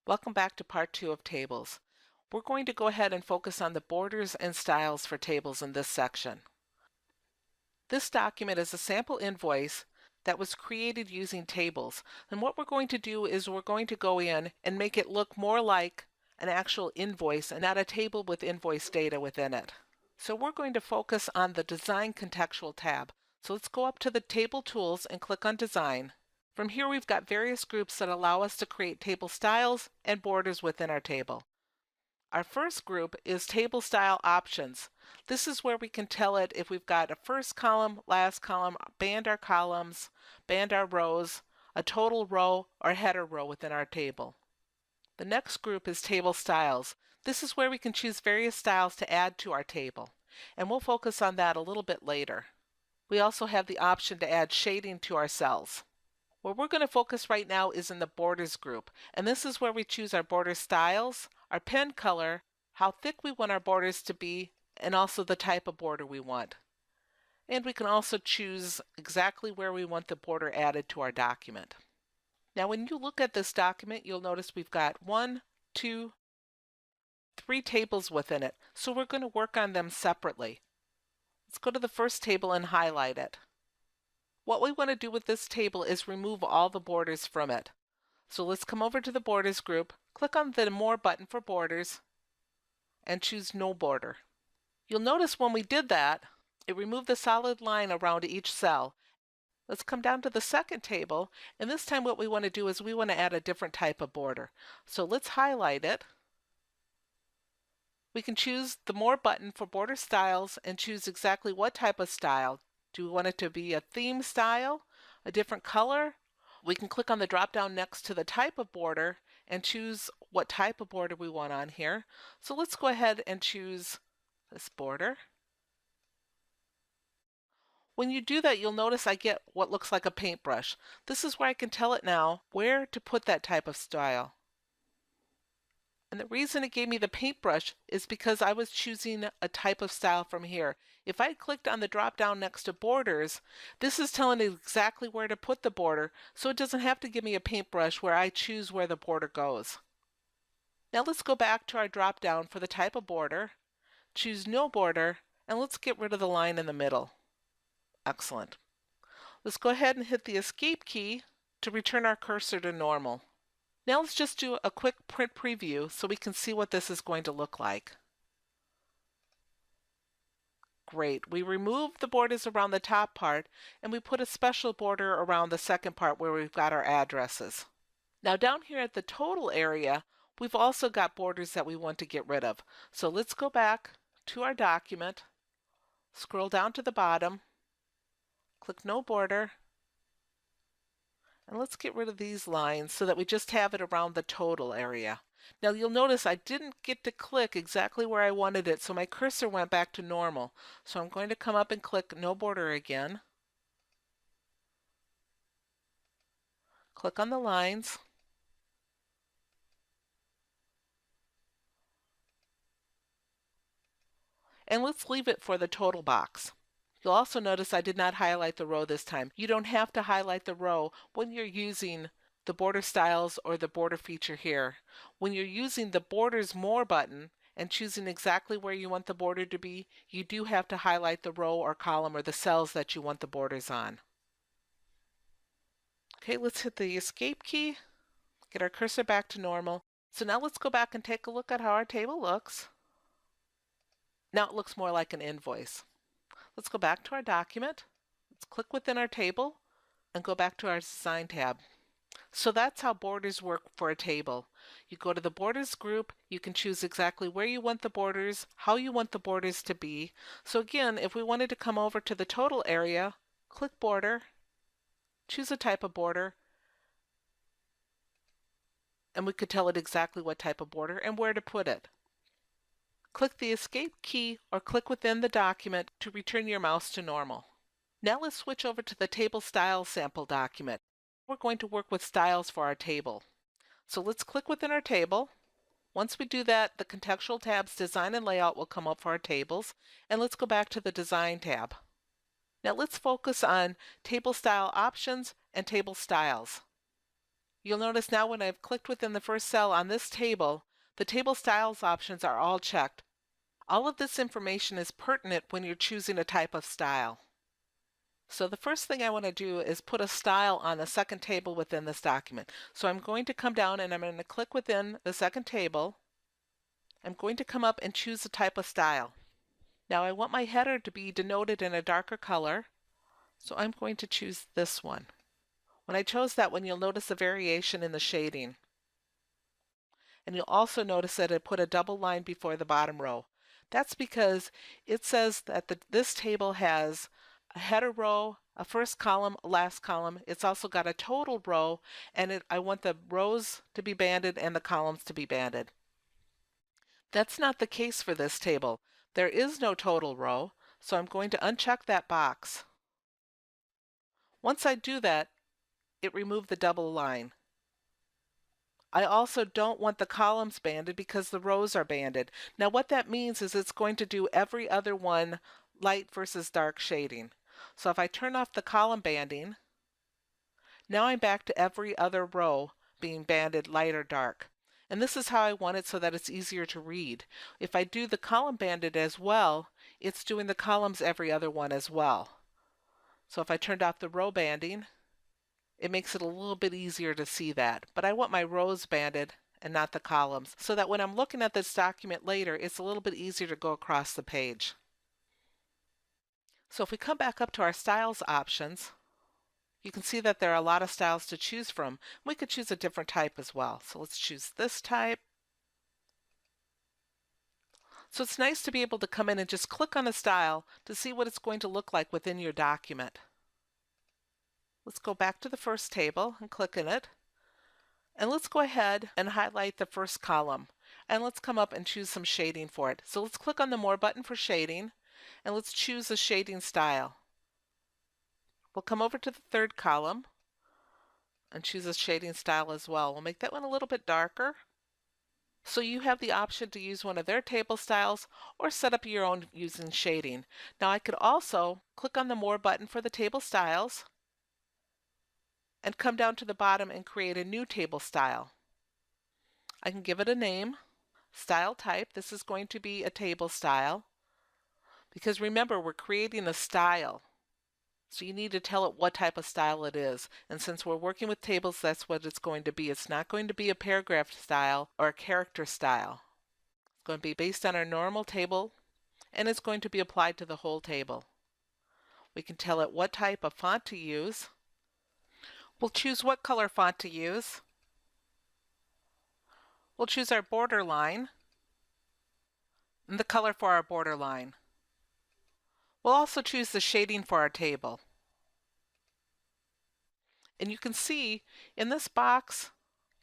Welcome back to part 2 of tables. We're going to go ahead and focus on the borders and styles for tables in this section. This document is a sample invoice that was created using tables. And what we're going to do is we're going to go in and make it look more like an actual invoice and not a table with invoice data within it. So we're going to focus on the Design Contextual tab. So let's go up to the Table Tools and click on Design. From here we've got various groups that allow us to create table styles and borders within our table. Our first group is Table Style Options. This is where we can tell it if we've got a first column, last column, band our columns, band our rows, a total row, or header row within our table. The next group is Table Styles. This is where we can choose various styles to add to our table, and we'll focus on that a little bit later. We also have the option to add shading to our cells. Where we're going to focus right now is in the borders group, and this is where we choose our border styles, our pen color, how thick we want our borders to be, and also the type of border we want. And we can also choose exactly where we want the border added to our document. Now when you look at this document, you'll notice we've got 1, 2, 3 tables within it, so we're going to work on them separately. Let's go to the first table and highlight it. What we want to do with this table is remove all the borders from it. So let's come over to the Borders group, click on the More button for Borders, and choose No Border. You'll notice when we did that, it removed the solid line around each cell. Let's come down to the second table, and this time what we want to do is we want to add a different type of border. So let's highlight it. We can choose the More button for Border Styles and choose exactly what type of style. Do we want it to be a theme style, a different color? We can click on the drop down next to the type of border and choose what type of border we want on here. So let's go ahead and choose this border. When you do that, you'll notice I get what looks like a paintbrush. This is where I can tell it now where to put that type of style. And the reason it gave me the paintbrush is because I was choosing a type of style from here. If I clicked on the drop down next to borders, this is telling it exactly where to put the border, so it doesn't have to give me a paintbrush where I choose where the border goes. Now let's go back to our drop down for the type of border, choose No Border, and let's get rid of the line in the middle. Excellent. Let's go ahead and hit the Escape key to return our cursor to normal. Now let's just do a quick print preview so we can see what this is going to look like. Great. We removed the borders around the top part and we put a special border around the second part where we've got our addresses. Now down here at the total area, we've also got borders that we want to get rid of. So let's go back to our document, scroll down to the bottom, click No Border, and let's get rid of these lines so that we just have it around the total area. Now you'll notice I didn't get to click exactly where I wanted it, so my cursor went back to normal. So I'm going to come up and click No Border again. Click on the lines. And let's leave it for the total box. You'll also notice I did not highlight the row this time. You don't have to highlight the row when you're using the border styles or the border feature here. When you're using the Borders More button and choosing exactly where you want the border to be, you do have to highlight the row or column or the cells that you want the borders on. Okay, let's hit the Escape key, get our cursor back to normal. So now let's go back and take a look at how our table looks. Now it looks more like an invoice. Let's go back to our document. Let's click within our table and go back to our Design tab. So that's how borders work for a table. You go to the Borders group, you can choose exactly where you want the borders, how you want the borders to be. So again, if we wanted to come over to the total area, click Border, choose a type of border, and we could tell it exactly what type of border and where to put it. Click the Escape key or click within the document to return your mouse to normal. Now let's switch over to the Table Style sample document. We're going to work with styles for our table. So let's click within our table. Once we do that, the contextual tab's Design and Layout will come up for our tables, and let's go back to the Design tab. Now let's focus on Table Style Options and Table Styles. You'll notice now when I've clicked within the first cell on this table, the table styles options are all checked. All of this information is pertinent when you're choosing a type of style. So the first thing I want to do is put a style on the second table within this document. So I'm going to come down and I'm going to click within the second table. I'm going to come up and choose a type of style. Now I want my header to be denoted in a darker color, so I'm going to choose this one. When I chose that one, you'll notice a variation in the shading. And you'll also notice that it put a double line before the bottom row. That's because it says that this table has a header row, a first column, a last column. It's also got a total row, and I want the rows to be banded and the columns to be banded. That's not the case for this table. There is no total row, so I'm going to uncheck that box. Once I do that, it removed the double line. I also don't want the columns banded because the rows are banded. Now what that means is it's going to do every other one light versus dark shading. So if I turn off the column banding, now I'm back to every other row being banded light or dark. And this is how I want it so that it's easier to read. If I do the column banded as well, it's doing the columns every other one as well. So if I turned off the row banding, it makes it a little bit easier to see that. But I want my rows banded and not the columns, so that when I'm looking at this document later, it's a little bit easier to go across the page. So if we come back up to our styles options, you can see that there are a lot of styles to choose from. We could choose a different type as well. So let's choose this type. So it's nice to be able to come in and just click on a style to see what it's going to look like within your document. Let's go back to the first table and click in it. And let's go ahead and highlight the first column. And let's come up and choose some shading for it. So let's click on the More button for shading, and let's choose a shading style. We'll come over to the third column and choose a shading style as well. We'll make that one a little bit darker. So you have the option to use one of their table styles or set up your own using shading. Now I could also click on the More button for the table styles and come down to the bottom and create a new table style. I can give it a name, style type. This is going to be a table style, because remember, we're creating a style. So you need to tell it what type of style it is. And since we're working with tables, that's what it's going to be. It's not going to be a paragraph style or a character style. It's going to be based on our normal table, and it's going to be applied to the whole table. We can tell it what type of font to use. We'll choose what color font to use. We'll choose our border line and the color for our border line. We'll also choose the shading for our table. And you can see in this box,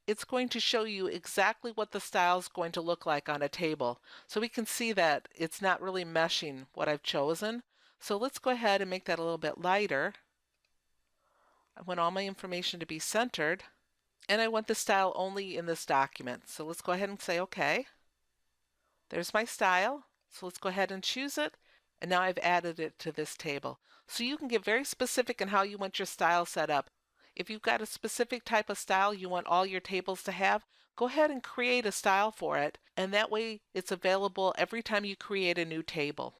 it's going to show you exactly what the style is going to look like on a table. So we can see that it's not really meshing what I've chosen. So let's go ahead and make that a little bit lighter. I want all my information to be centered, and I want the style only in this document. So let's go ahead and say OK. There's my style. So let's go ahead and choose it. And now I've added it to this table. So you can get very specific in how you want your style set up. If you've got a specific type of style you want all your tables to have, go ahead and create a style for it, and that way it's available every time you create a new table.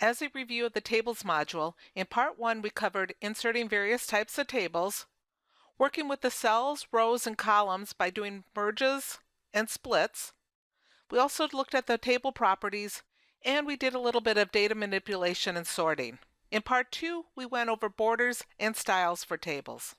As a review of the Tables module, in Part 1 we covered inserting various types of tables, working with the cells, rows, and columns by doing merges and splits. We also looked at the table properties, and we did a little bit of data manipulation and sorting. In Part 2, we went over borders and styles for tables.